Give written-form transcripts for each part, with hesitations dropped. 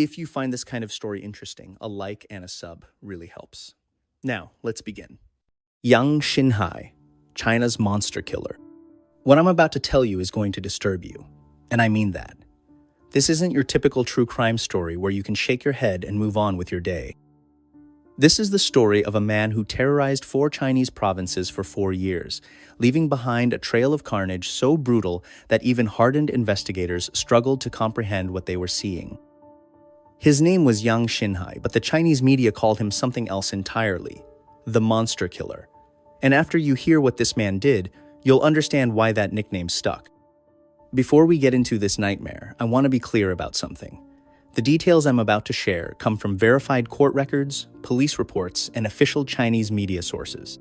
If you find this kind of story interesting, a like and a sub really helps. Now, let's begin. Yang Xinhai, China's monster killer. What I'm about to tell you is going to disturb you, and I mean that. This isn't your typical true crime story where you can shake your head and move on with your day. This is the story of a man who terrorized 4 Chinese provinces for 4 years, leaving behind a trail of carnage so brutal that even hardened investigators struggled to comprehend what they were seeing. His name was Yang Xinhai, but the Chinese media called him something else entirely, the Monster Killer. And after you hear what this man did, you'll understand why that nickname stuck. Before we get into this nightmare, I want to be clear about something. The details I'm about to share come from verified court records, police reports, and official Chinese media sources.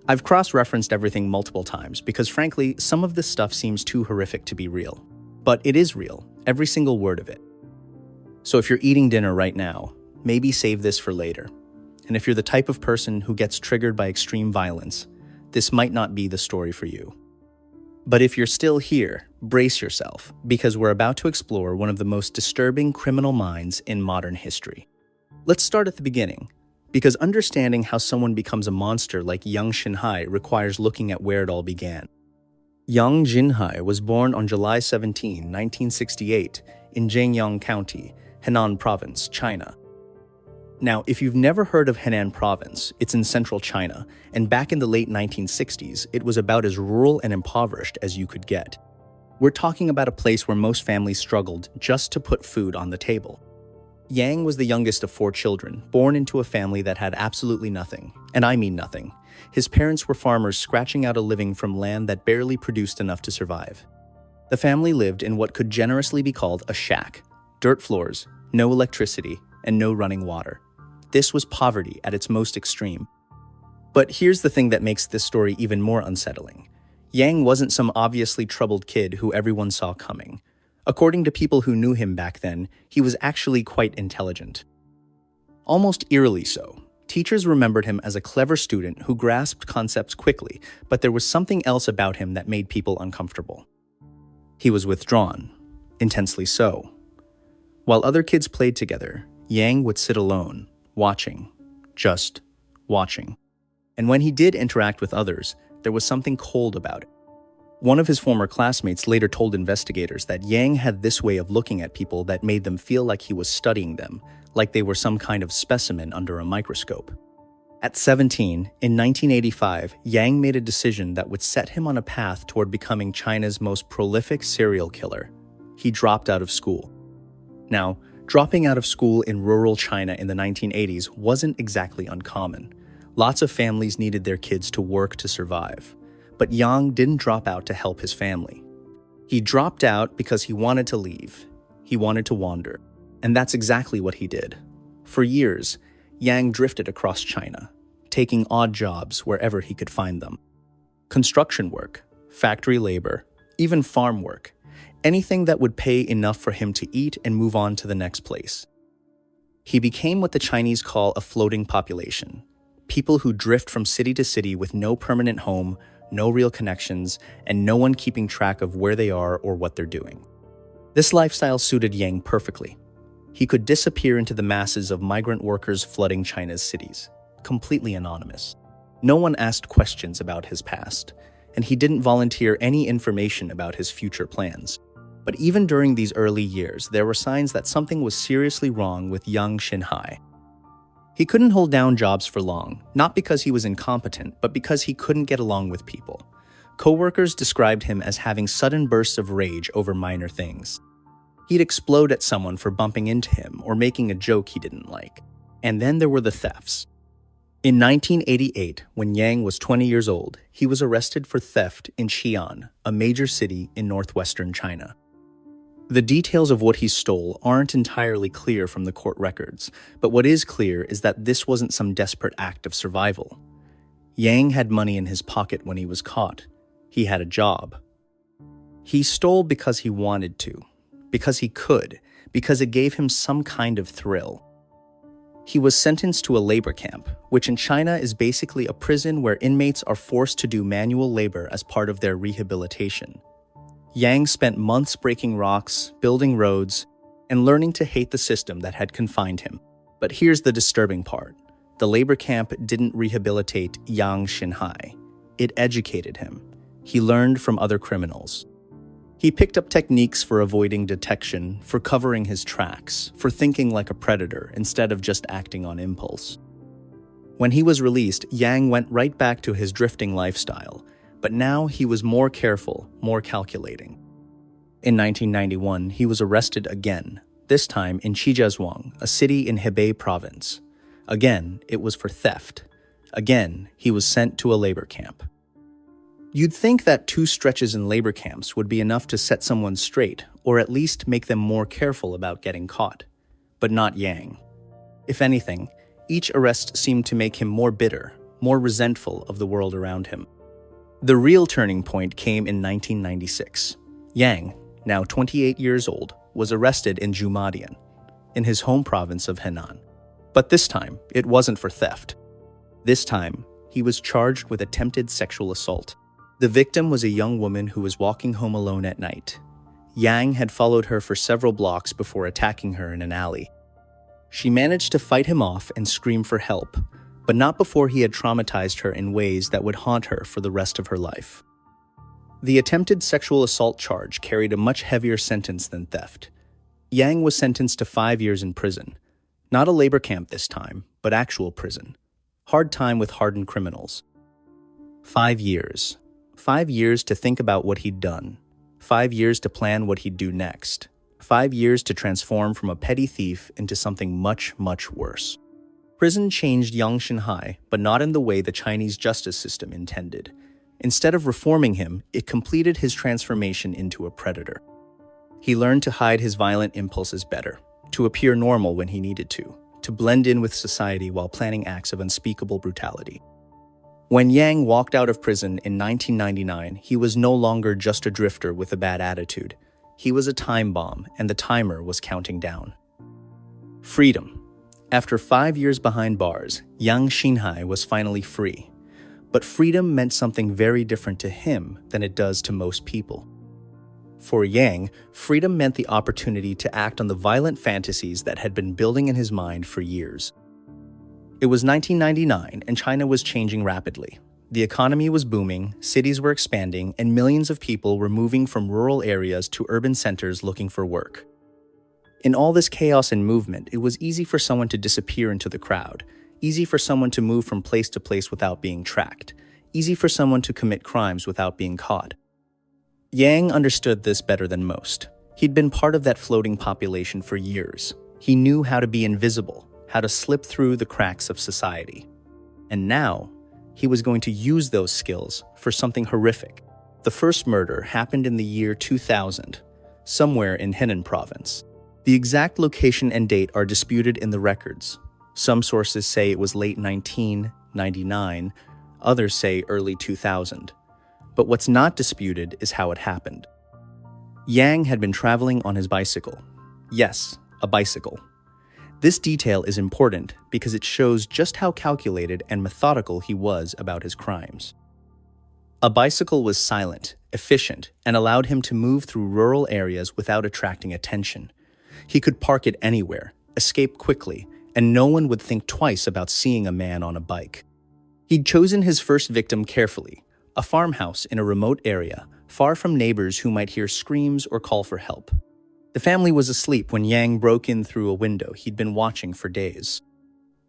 I've cross-referenced everything multiple times because frankly, some of this stuff seems too horrific to be real. But it is real, every single word of it. So if you're eating dinner right now, maybe save this for later. And if you're the type of person who gets triggered by extreme violence, this might not be the story for you. But if you're still here, brace yourself, because we're about to explore one of the most disturbing criminal minds in modern history. Let's start at the beginning, because understanding how someone becomes a monster like Yang Xinhai requires looking at where it all began. Yang Xinhai was born on July 17, 1968, in Zhengyang County, Henan Province, China. Now, if you've never heard of Henan Province, it's in central China, and back in the late 1960s, it was about as rural and impoverished as you could get. We're talking about a place where most families struggled just to put food on the table. Yang was the youngest of 4 children, born into a family that had absolutely nothing, and I mean nothing. His parents were farmers scratching out a living from land that barely produced enough to survive. The family lived in what could generously be called a shack. Dirt floors, no electricity, and no running water. This was poverty at its most extreme. But here's the thing that makes this story even more unsettling. Yang wasn't some obviously troubled kid who everyone saw coming. According to people who knew him back then, he was actually quite intelligent. Almost eerily so. Teachers remembered him as a clever student who grasped concepts quickly, but there was something else about him that made people uncomfortable. He was withdrawn, intensely so. While other kids played together, Yang would sit alone, watching, just watching. And when he did interact with others, there was something cold about it. One of his former classmates later told investigators that Yang had this way of looking at people that made them feel like he was studying them, like they were some kind of specimen under a microscope. At 17, in 1985, Yang made a decision that would set him on a path toward becoming China's most prolific serial killer. He dropped out of school. Now, dropping out of school in rural China in the 1980s wasn't exactly uncommon. Lots of families needed their kids to work to survive. But Yang didn't drop out to help his family. He dropped out because he wanted to leave. He wanted to wander. And that's exactly what he did. For years, Yang drifted across China, taking odd jobs wherever he could find them. Construction work, factory labor, even farm work. Anything that would pay enough for him to eat and move on to the next place. He became what the Chinese call a floating population. People who drift from city to city with no permanent home, no real connections, and no one keeping track of where they are or what they're doing. This lifestyle suited Yang perfectly. He could disappear into the masses of migrant workers flooding China's cities, completely anonymous. No one asked questions about his past, and he didn't volunteer any information about his future plans. But even during these early years, there were signs that something was seriously wrong with Yang Xinhai. He couldn't hold down jobs for long, not because he was incompetent, but because he couldn't get along with people. Co-workers described him as having sudden bursts of rage over minor things. He'd explode at someone for bumping into him or making a joke he didn't like. And then there were the thefts. In 1988, when Yang was 20 years old, he was arrested for theft in Xi'an, a major city in northwestern China. The details of what he stole aren't entirely clear from the court records, but what is clear is that this wasn't some desperate act of survival. Yang had money in his pocket when he was caught. He had a job. He stole because he wanted to, because he could, because it gave him some kind of thrill. He was sentenced to a labor camp, which in China is basically a prison where inmates are forced to do manual labor as part of their rehabilitation. Yang spent months breaking rocks, building roads, and learning to hate the system that had confined him. But here's the disturbing part. The labor camp didn't rehabilitate Yang Xinhai. It educated him. He learned from other criminals. He picked up techniques for avoiding detection, for covering his tracks, for thinking like a predator instead of just acting on impulse. When he was released, Yang went right back to his drifting lifestyle, but now he was more careful, more calculating. In 1991, he was arrested again, this time in Shijiazhuang, a city in Hebei province. Again, it was for theft. Again, he was sent to a labor camp. You'd think that 2 stretches in labor camps would be enough to set someone straight, or at least make them more careful about getting caught. But not Yang. If anything, each arrest seemed to make him more bitter, more resentful of the world around him. The real turning point came in 1996. Yang, now 28 years old, was arrested in Jumadian, in his home province of Henan. But this time, it wasn't for theft. This time, he was charged with attempted sexual assault. The victim was a young woman who was walking home alone at night. Yang had followed her for several blocks before attacking her in an alley. She managed to fight him off and scream for help, but not before he had traumatized her in ways that would haunt her for the rest of her life. The attempted sexual assault charge carried a much heavier sentence than theft. Yang was sentenced to 5 years in prison. Not a labor camp this time, but actual prison. Hard time with hardened criminals. 5 years. 5 years to think about what he'd done. 5 years to plan what he'd do next. 5 years to transform from a petty thief into something much, much worse. Prison changed Yang Xinhai, but not in the way the Chinese justice system intended. Instead of reforming him, it completed his transformation into a predator. He learned to hide his violent impulses better, to appear normal when he needed to blend in with society while planning acts of unspeakable brutality. When Yang walked out of prison in 1999, he was no longer just a drifter with a bad attitude. He was a time bomb, and the timer was counting down. Freedom. After 5 years behind bars, Yang Xinhai was finally free. But freedom meant something very different to him than it does to most people. For Yang, freedom meant the opportunity to act on the violent fantasies that had been building in his mind for years. It was 1999, and China was changing rapidly. The economy was booming, cities were expanding, and millions of people were moving from rural areas to urban centers looking for work. In all this chaos and movement, it was easy for someone to disappear into the crowd, easy for someone to move from place to place without being tracked, easy for someone to commit crimes without being caught. Yang understood this better than most. He'd been part of that floating population for years. He knew how to be invisible, how to slip through the cracks of society. And now, he was going to use those skills for something horrific. The first murder happened in the year 2000, somewhere in Henan province. The exact location and date are disputed in the records. Some sources say it was late 1999, others say early 2000. But what's not disputed is how it happened. Yang had been traveling on his bicycle. Yes, a bicycle. This detail is important because it shows just how calculated and methodical he was about his crimes. A bicycle was silent, efficient, and allowed him to move through rural areas without attracting attention. He could park it anywhere, escape quickly, and no one would think twice about seeing a man on a bike. He'd chosen his first victim carefully, a farmhouse in a remote area, far from neighbors who might hear screams or call for help. The family was asleep when Yang broke in through a window he'd been watching for days.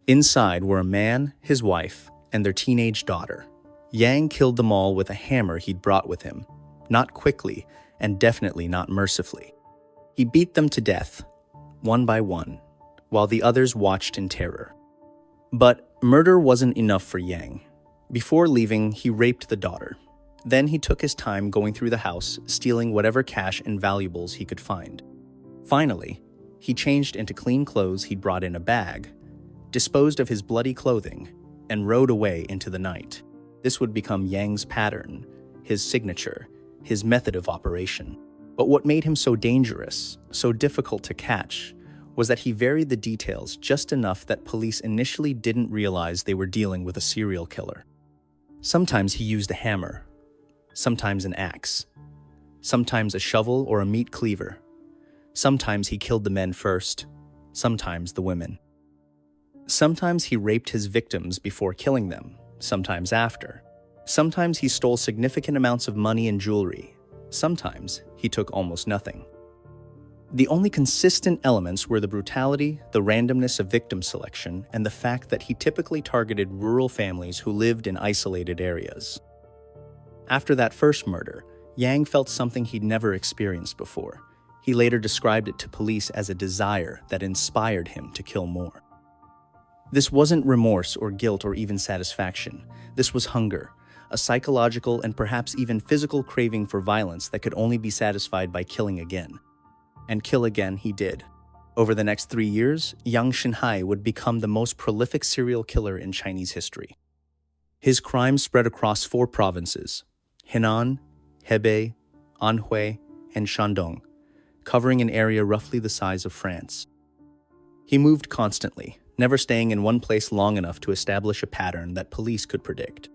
Inside were a man, his wife, and their teenage daughter. Yang killed them all with a hammer he'd brought with him, not quickly, and definitely not mercifully. He beat them to death, one by one, while the others watched in terror. But murder wasn't enough for Yang. Before leaving, he raped the daughter. Then he took his time going through the house, stealing whatever cash and valuables he could find. Finally, he changed into clean clothes he'd brought in a bag, disposed of his bloody clothing, and rode away into the night. This would become Yang's pattern, his signature, his method of operation. But what made him so dangerous, so difficult to catch, was that he varied the details just enough that police initially didn't realize they were dealing with a serial killer. Sometimes he used a hammer, sometimes an axe, sometimes a shovel or a meat cleaver. Sometimes he killed the men first, sometimes the women. Sometimes he raped his victims before killing them, sometimes after. Sometimes he stole significant amounts of money and jewelry. Sometimes he took almost nothing. The only consistent elements were the brutality, the randomness of victim selection, and the fact that he typically targeted rural families who lived in isolated areas. After that first murder, Yang felt something he'd never experienced before. He later described it to police as a desire that inspired him to kill more. This wasn't remorse or guilt or even satisfaction. This was hunger, a psychological and perhaps even physical craving for violence that could only be satisfied by killing again. And kill again he did. Over the next 3 years, Yang Xinhai would become the most prolific serial killer in Chinese history. His crimes spread across 4 provinces: Henan, Hebei, Anhui, and Shandong, covering an area roughly the size of France. He moved constantly, never staying in one place long enough to establish a pattern that police could predict.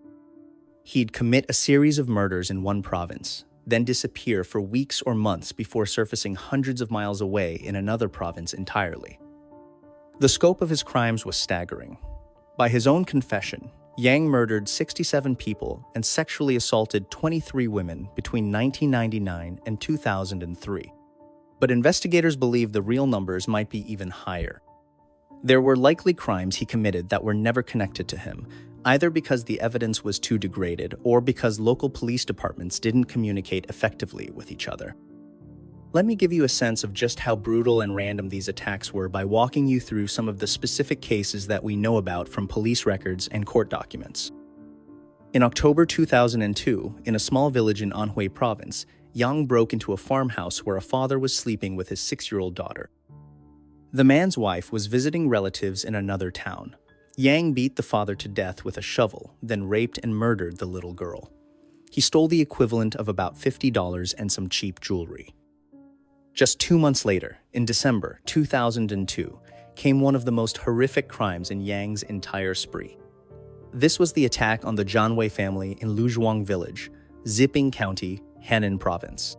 He'd commit a series of murders in one province, then disappear for weeks or months before surfacing hundreds of miles away in another province entirely. The scope of his crimes was staggering. By his own confession, Yang murdered 67 people and sexually assaulted 23 women between 1999 and 2003. But investigators believe the real numbers might be even higher. There were likely crimes he committed that were never connected to him, either because the evidence was too degraded or because local police departments didn't communicate effectively with each other. Let me give you a sense of just how brutal and random these attacks were by walking you through some of the specific cases that we know about from police records and court documents. In October 2002, in a small village in Anhui province, Yang broke into a farmhouse where a father was sleeping with his 6-year-old daughter. The man's wife was visiting relatives in another town. Yang beat the father to death with a shovel, then raped and murdered the little girl. He stole the equivalent of about $50 and some cheap jewelry. Just 2 months later, in December 2002, came one of the most horrific crimes in Yang's entire spree. This was the attack on the Zhanwei family in Luzhuang village, Ziping County, Henan province.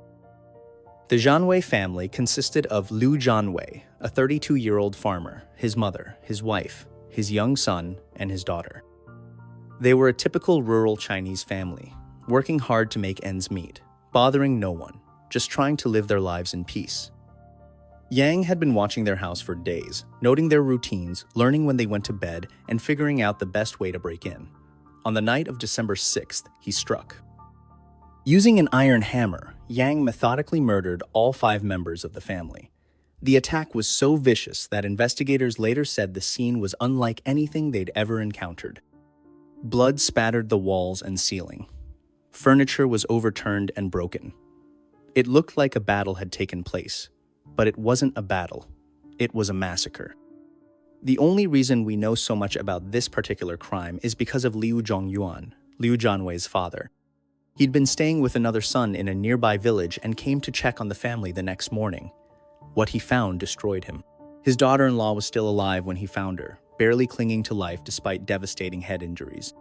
The Zhanwei family consisted of Liu Zhanwei, a 32-year-old farmer, his mother, his wife, his young son, and his daughter. They were a typical rural Chinese family, working hard to make ends meet, bothering no one, just trying to live their lives in peace. Yang had been watching their house for days, noting their routines, learning when they went to bed, and figuring out the best way to break in. On the night of December 6th, he struck. Using an iron hammer, Yang methodically murdered all 5 members of the family. The attack was so vicious that investigators later said the scene was unlike anything they'd ever encountered. Blood spattered the walls and ceiling. Furniture was overturned and broken. It looked like a battle had taken place, but it wasn't a battle. It was a massacre. The only reason we know so much about this particular crime is because of Liu Zhongyuan, Liu Zhanwei's father. He'd been staying with another son in a nearby village and came to check on the family the next morning. What he found destroyed him. His daughter-in-law was still alive when he found her, barely clinging to life despite devastating head injuries.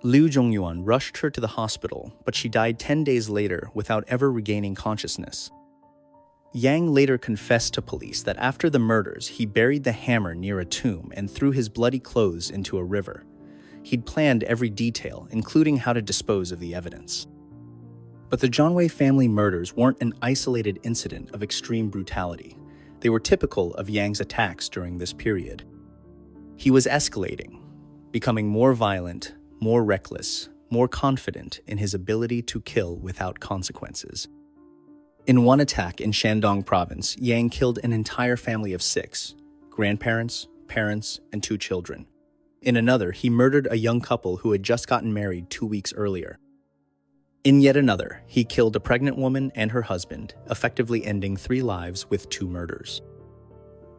Liu Zhongyuan rushed her to the hospital, but she died 10 days later without ever regaining consciousness. Yang later confessed to police that after the murders, he buried the hammer near a tomb and threw his bloody clothes into a river. He'd planned every detail, including how to dispose of the evidence. But the Zhanwei family murders weren't an isolated incident of extreme brutality. They were typical of Yang's attacks during this period. He was escalating, becoming more violent, more reckless, more confident in his ability to kill without consequences. In one attack in Shandong province, Yang killed an entire family of 6, grandparents, parents, and 2 children. In another, he murdered a young couple who had just gotten married 2 weeks earlier. In yet another, he killed a pregnant woman and her husband, effectively ending 3 lives with 2 murders.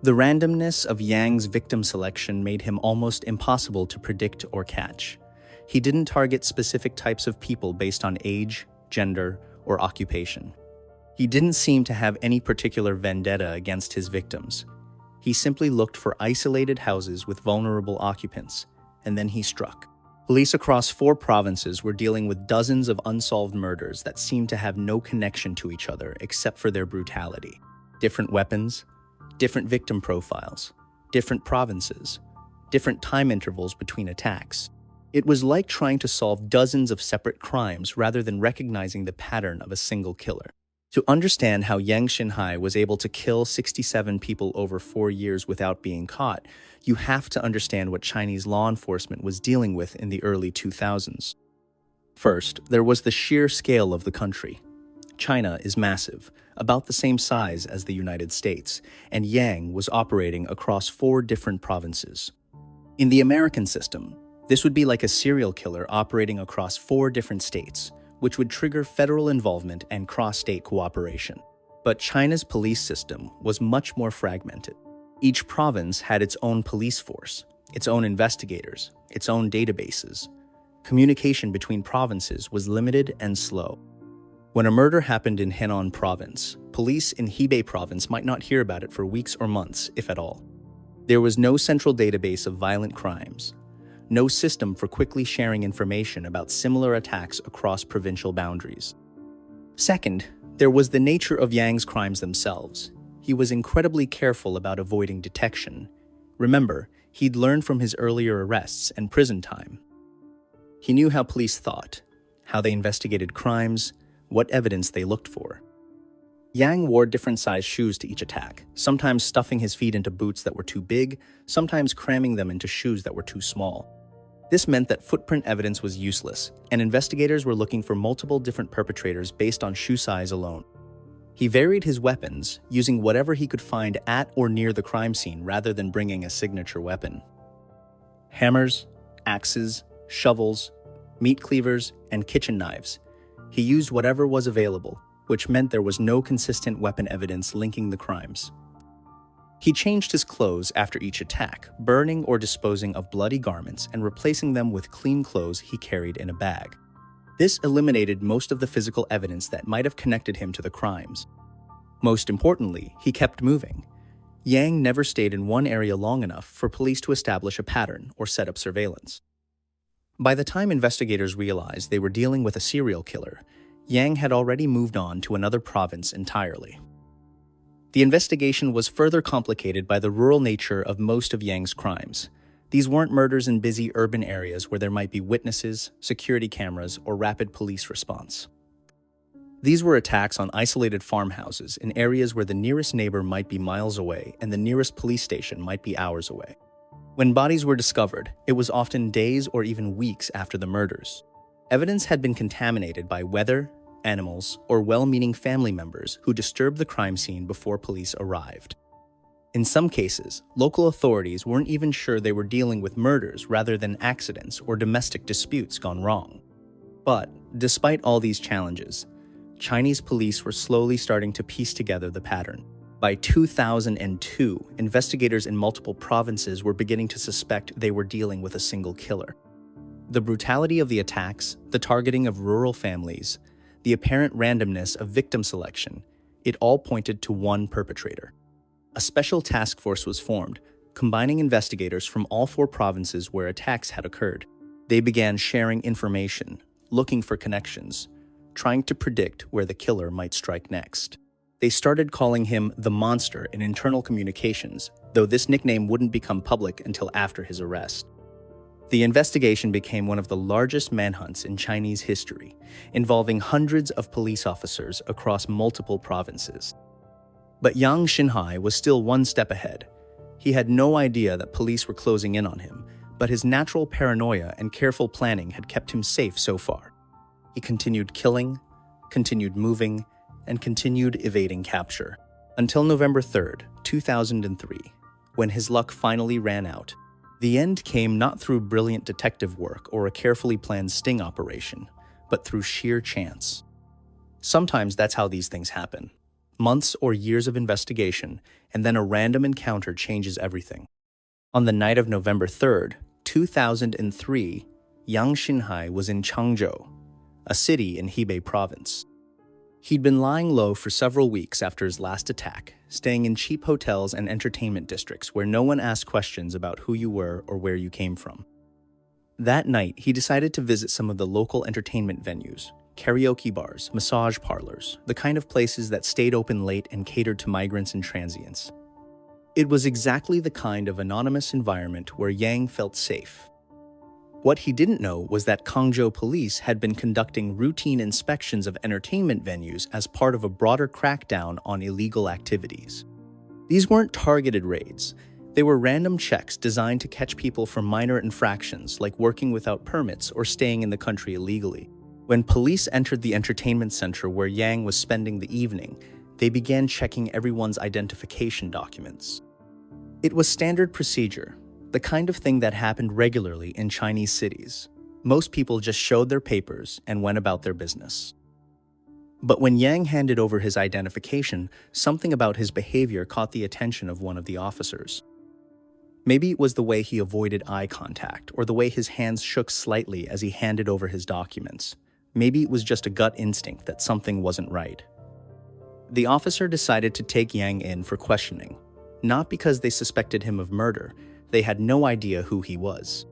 The randomness of Yang's victim selection made him almost impossible to predict or catch. He didn't target specific types of people based on age, gender, or occupation. He didn't seem to have any particular vendetta against his victims. He simply looked for isolated houses with vulnerable occupants, and then he struck. Police across 4 provinces were dealing with dozens of unsolved murders that seemed to have no connection to each other except for their brutality. Different weapons, different victim profiles, different provinces, different time intervals between attacks. It was like trying to solve dozens of separate crimes rather than recognizing the pattern of a single killer. To understand how Yang Xinhai was able to kill 67 people over 4 years without being caught, you have to understand what Chinese law enforcement was dealing with in the early 2000s. First, there was the sheer scale of the country. China is massive, about the same size as the United States, and Yang was operating across 4 different provinces. In the American system, this would be like a serial killer operating across 4 different states, which would trigger federal involvement and cross-state cooperation. But China's police system was much more fragmented. Each province had its own police force, its own investigators, its own databases. Communication between provinces was limited and slow. When a murder happened in Henan province, police in Hebei province might not hear about it for weeks or months, if at all. There was no central database of violent crimes, no system for quickly sharing information about similar attacks across provincial boundaries. Second, there was the nature of Yang's crimes themselves. He was incredibly careful about avoiding detection. Remember, he'd learned from his earlier arrests and prison time. He knew how police thought, how they investigated crimes, what evidence they looked for. Yang wore different sized shoes to each attack, sometimes stuffing his feet into boots that were too big, sometimes cramming them into shoes that were too small. This meant that footprint evidence was useless, and investigators were looking for multiple different perpetrators based on shoe size alone. He varied his weapons, using whatever he could find at or near the crime scene rather than bringing a signature weapon. Hammers, axes, shovels, meat cleavers, and kitchen knives. He used whatever was available, which meant there was no consistent weapon evidence linking the crimes. He changed his clothes after each attack, burning or disposing of bloody garments and replacing them with clean clothes he carried in a bag. This eliminated most of the physical evidence that might have connected him to the crimes. Most importantly, he kept moving. Yang never stayed in one area long enough for police to establish a pattern or set up surveillance. By the time investigators realized they were dealing with a serial killer, Yang had already moved on to another province entirely. The investigation was further complicated by the rural nature of most of Yang's crimes. These weren't murders in busy urban areas where there might be witnesses, security cameras, or rapid police response. These were attacks on isolated farmhouses in areas where the nearest neighbor might be miles away and the nearest police station might be hours away. When bodies were discovered, it was often days or even weeks after the murders. Evidence had been contaminated by weather, animals, or well-meaning family members who disturbed the crime scene before police arrived. In some cases, local authorities weren't even sure they were dealing with murders rather than accidents or domestic disputes gone wrong. But, despite all these challenges, Chinese police were slowly starting to piece together the pattern. By 2002, investigators in multiple provinces were beginning to suspect they were dealing with a single killer. The brutality of the attacks, the targeting of rural families, the apparent randomness of victim selection, it all pointed to one perpetrator. A special task force was formed, combining investigators from all 4 provinces where attacks had occurred. They began sharing information, looking for connections, trying to predict where the killer might strike next. They started calling him the Monster in internal communications, though this nickname wouldn't become public until after his arrest. The investigation became one of the largest manhunts in Chinese history, involving hundreds of police officers across multiple provinces. But Yang Xinhai was still one step ahead. He had no idea that police were closing in on him, but his natural paranoia and careful planning had kept him safe so far. He continued killing, continued moving, and continued evading capture, until November 3rd, 2003, when his luck finally ran out. The end came not through brilliant detective work or a carefully planned sting operation, but through sheer chance. Sometimes that's how these things happen. Months or years of investigation, and then a random encounter changes everything. On the night of November 3rd, 2003, Yang Xinhai was in Changzhou, a city in Hebei province. He'd been lying low for several weeks after his last attack, staying in cheap hotels and entertainment districts where no one asked questions about who you were or where you came from. That night, he decided to visit some of the local entertainment venues, karaoke bars, massage parlors, the kind of places that stayed open late and catered to migrants and transients. It was exactly the kind of anonymous environment where Yang felt safe. What he didn't know was that Guangzhou police had been conducting routine inspections of entertainment venues as part of a broader crackdown on illegal activities. These weren't targeted raids. They were random checks designed to catch people for minor infractions like working without permits or staying in the country illegally. When police entered the entertainment center where Yang was spending the evening, they began checking everyone's identification documents. It was standard procedure, the kind of thing that happened regularly in Chinese cities. Most people just showed their papers and went about their business. But when Yang handed over his identification, something about his behavior caught the attention of one of the officers. Maybe it was the way he avoided eye contact or the way his hands shook slightly as he handed over his documents. Maybe it was just a gut instinct that something wasn't right. The officer decided to take Yang in for questioning, not because they suspected him of murder. They had no idea who he was.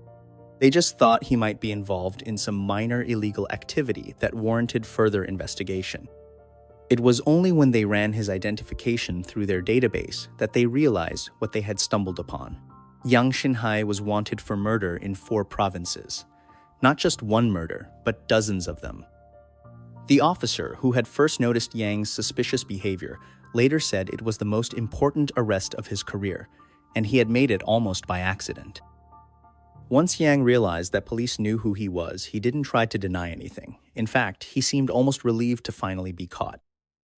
They just thought he might be involved in some minor illegal activity that warranted further investigation. It was only when they ran his identification through their database that they realized what they had stumbled upon. Yang Xinhai was wanted for murder in 4 provinces. Not just one murder, but dozens of them. The officer, who had first noticed Yang's suspicious behavior, later said it was the most important arrest of his career, and he had made it almost by accident. Once Yang realized that police knew who he was, he didn't try to deny anything. In fact, he seemed almost relieved to finally be caught.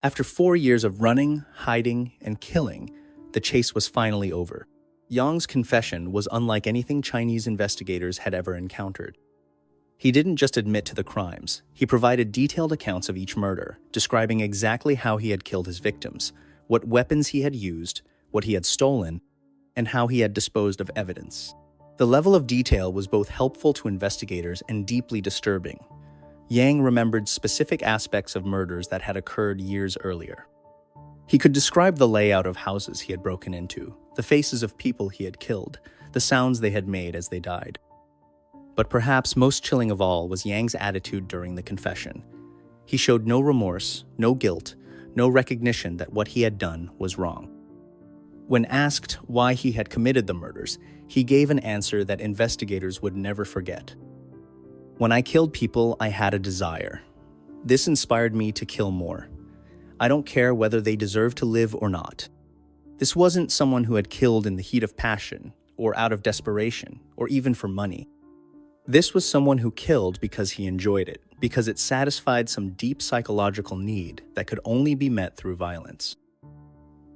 After 4 years of running, hiding, and killing, the chase was finally over. Yang's confession was unlike anything Chinese investigators had ever encountered. He didn't just admit to the crimes, he provided detailed accounts of each murder, describing exactly how he had killed his victims, what weapons he had used, what he had stolen, and how he had disposed of evidence. The level of detail was both helpful to investigators and deeply disturbing. Yang remembered specific aspects of murders that had occurred years earlier. He could describe the layout of houses he had broken into, the faces of people he had killed, the sounds they had made as they died. But perhaps most chilling of all was Yang's attitude during the confession. He showed no remorse, no guilt, no recognition that what he had done was wrong. When asked why he had committed the murders, he gave an answer that investigators would never forget. "When I killed people, I had a desire. This inspired me to kill more. I don't care whether they deserve to live or not." This wasn't someone who had killed in the heat of passion, or out of desperation, or even for money. This was someone who killed because he enjoyed it, because it satisfied some deep psychological need that could only be met through violence.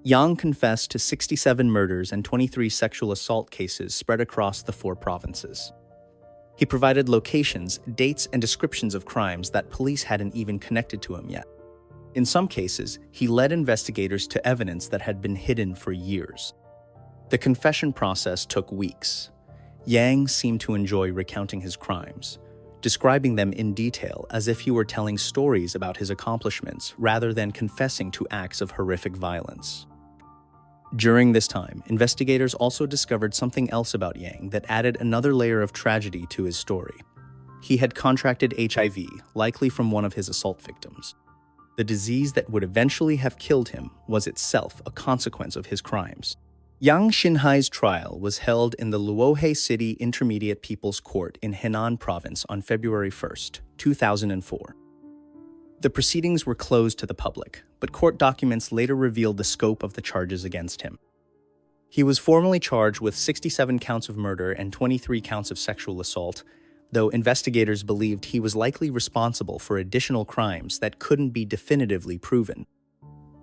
Yang confessed to 67 murders and 23 sexual assault cases spread across the 4 provinces. He provided locations, dates, and descriptions of crimes that police hadn't even connected to him yet. In some cases, he led investigators to evidence that had been hidden for years. The confession process took weeks. Yang seemed to enjoy recounting his crimes, describing them in detail as if he were telling stories about his accomplishments rather than confessing to acts of horrific violence. During this time, investigators also discovered something else about Yang that added another layer of tragedy to his story. He had contracted HIV, likely from one of his assault victims. The disease that would eventually have killed him was itself a consequence of his crimes. Yang Xinhai's trial was held in the Luohe City Intermediate People's Court in Henan Province on February 1, 2004. The proceedings were closed to the public, but court documents later revealed the scope of the charges against him. He was formally charged with 67 counts of murder and 23 counts of sexual assault, though investigators believed he was likely responsible for additional crimes that couldn't be definitively proven.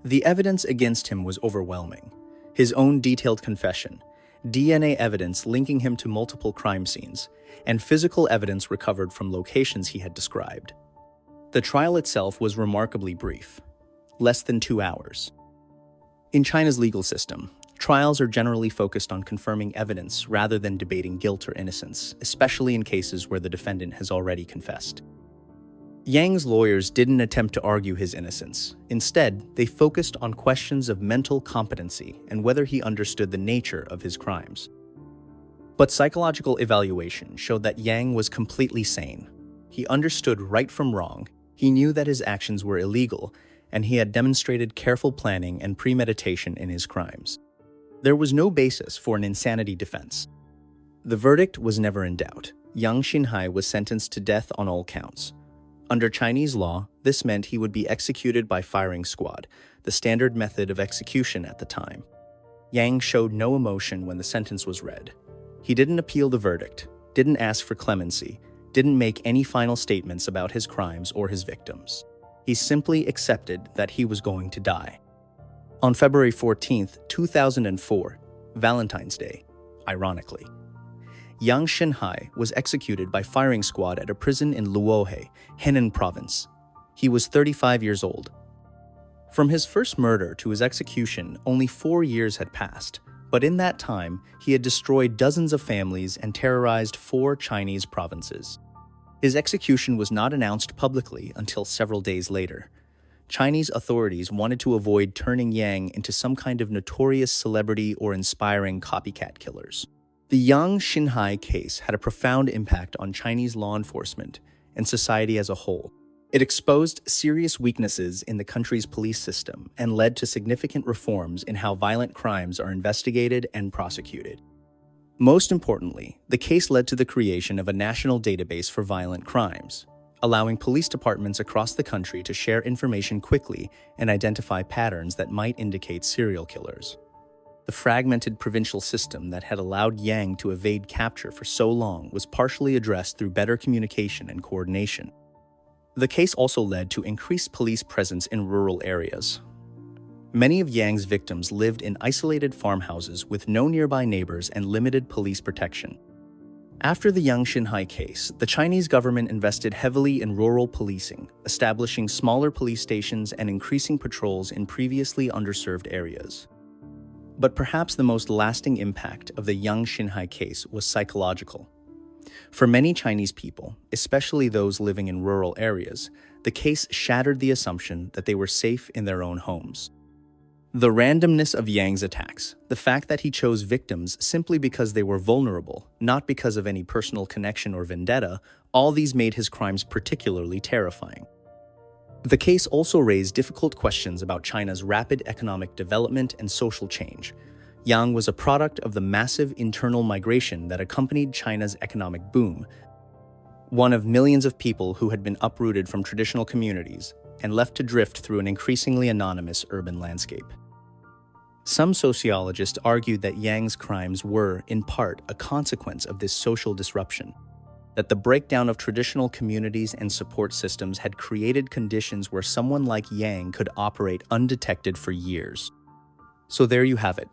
The evidence against him was overwhelming. His own detailed confession, DNA evidence linking him to multiple crime scenes, and physical evidence recovered from locations he had described. The trial itself was remarkably brief, less than 2 hours. In China's legal system, trials are generally focused on confirming evidence rather than debating guilt or innocence, especially in cases where the defendant has already confessed. Yang's lawyers didn't attempt to argue his innocence. Instead, they focused on questions of mental competency and whether he understood the nature of his crimes. But psychological evaluation showed that Yang was completely sane. He understood right from wrong, He knew that his actions were illegal, and he had demonstrated careful planning and premeditation in his crimes. There was no basis for an insanity defense. The verdict was never in doubt. Yang Xinhai was sentenced to death on all counts. Under Chinese law, this meant he would be executed by firing squad, the standard method of execution at the time. Yang showed no emotion when the sentence was read. He didn't appeal the verdict, didn't ask for clemency, didn't make any final statements about his crimes or his victims. He simply accepted that he was going to die. On February 14, 2004, Valentine's Day, ironically, Yang Xinhai was executed by firing squad at a prison in Luohe, Henan province. He was 35 years old. From his first murder to his execution, only 4 years had passed, but in that time, he had destroyed dozens of families and terrorized 4 Chinese provinces. His execution was not announced publicly until several days later. Chinese authorities wanted to avoid turning Yang into some kind of notorious celebrity or inspiring copycat killers. The Yang Xinhai case had a profound impact on Chinese law enforcement and society as a whole. It exposed serious weaknesses in the country's police system and led to significant reforms in how violent crimes are investigated and prosecuted. Most importantly, the case led to the creation of a national database for violent crimes, allowing police departments across the country to share information quickly and identify patterns that might indicate serial killers. The fragmented provincial system that had allowed Yang to evade capture for so long was partially addressed through better communication and coordination. The case also led to increased police presence in rural areas. Many of Yang's victims lived in isolated farmhouses with no nearby neighbors and limited police protection. After the Yang Xinhai case, the Chinese government invested heavily in rural policing, establishing smaller police stations and increasing patrols in previously underserved areas. But perhaps the most lasting impact of the Yang Xinhai case was psychological. For many Chinese people, especially those living in rural areas, the case shattered the assumption that they were safe in their own homes. The randomness of Yang's attacks, the fact that he chose victims simply because they were vulnerable, not because of any personal connection or vendetta, all these made his crimes particularly terrifying. The case also raised difficult questions about China's rapid economic development and social change. Yang was a product of the massive internal migration that accompanied China's economic boom, one of millions of people who had been uprooted from traditional communities and left to drift through an increasingly anonymous urban landscape. Some sociologists argued that Yang's crimes were, in part, a consequence of this social disruption, that the breakdown of traditional communities and support systems had created conditions where someone like Yang could operate undetected for years. So there you have it,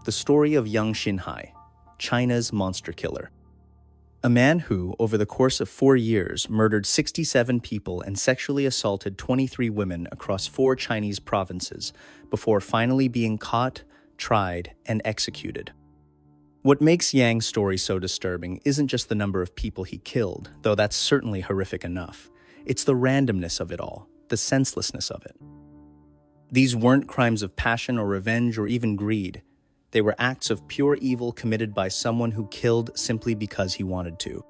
the story of Yang Xinhai, China's monster killer. A man who, over the course of 4 years, murdered 67 people and sexually assaulted 23 women across 4 Chinese provinces before finally being caught, tried, and executed. What makes Yang's story so disturbing isn't just the number of people he killed, though that's certainly horrific enough. It's the randomness of it all, the senselessness of it. These weren't crimes of passion or revenge or even greed. They were acts of pure evil committed by someone who killed simply because he wanted to.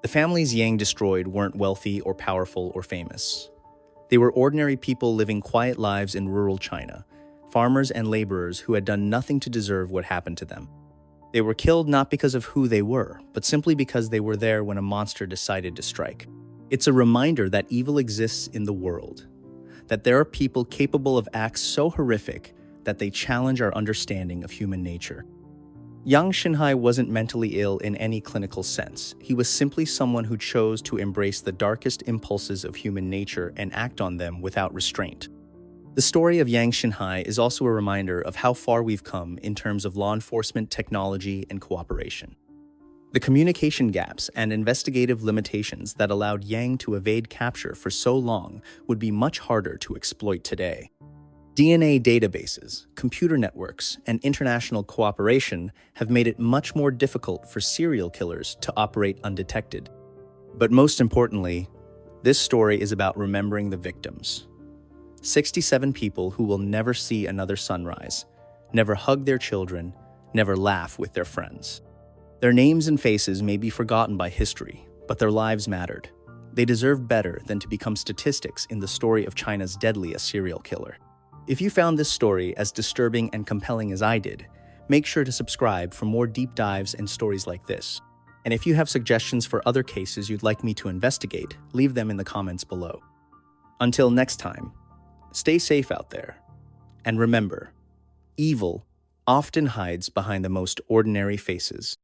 The families Yang destroyed weren't wealthy or powerful or famous. They were ordinary people living quiet lives in rural China, farmers and laborers who had done nothing to deserve what happened to them. They were killed not because of who they were, but simply because they were there when a monster decided to strike. It's a reminder that evil exists in the world, that there are people capable of acts so horrific that they challenge our understanding of human nature. Yang Xinhai wasn't mentally ill in any clinical sense. He was simply someone who chose to embrace the darkest impulses of human nature and act on them without restraint. The story of Yang Xinhai is also a reminder of how far we've come in terms of law enforcement, technology, and cooperation. The communication gaps and investigative limitations that allowed Yang to evade capture for so long would be much harder to exploit today. DNA databases, computer networks, and international cooperation have made it much more difficult for serial killers to operate undetected. But most importantly, this story is about remembering the victims. 67 people who will never see another sunrise, never hug their children, never laugh with their friends. Their names and faces may be forgotten by history, but their lives mattered. They deserve better than to become statistics in the story of China's deadliest serial killer. If you found this story as disturbing and compelling as I did, make sure to subscribe for more deep dives and stories like this. And if you have suggestions for other cases you'd like me to investigate, leave them in the comments below. Until next time, stay safe out there. And remember, evil often hides behind the most ordinary faces.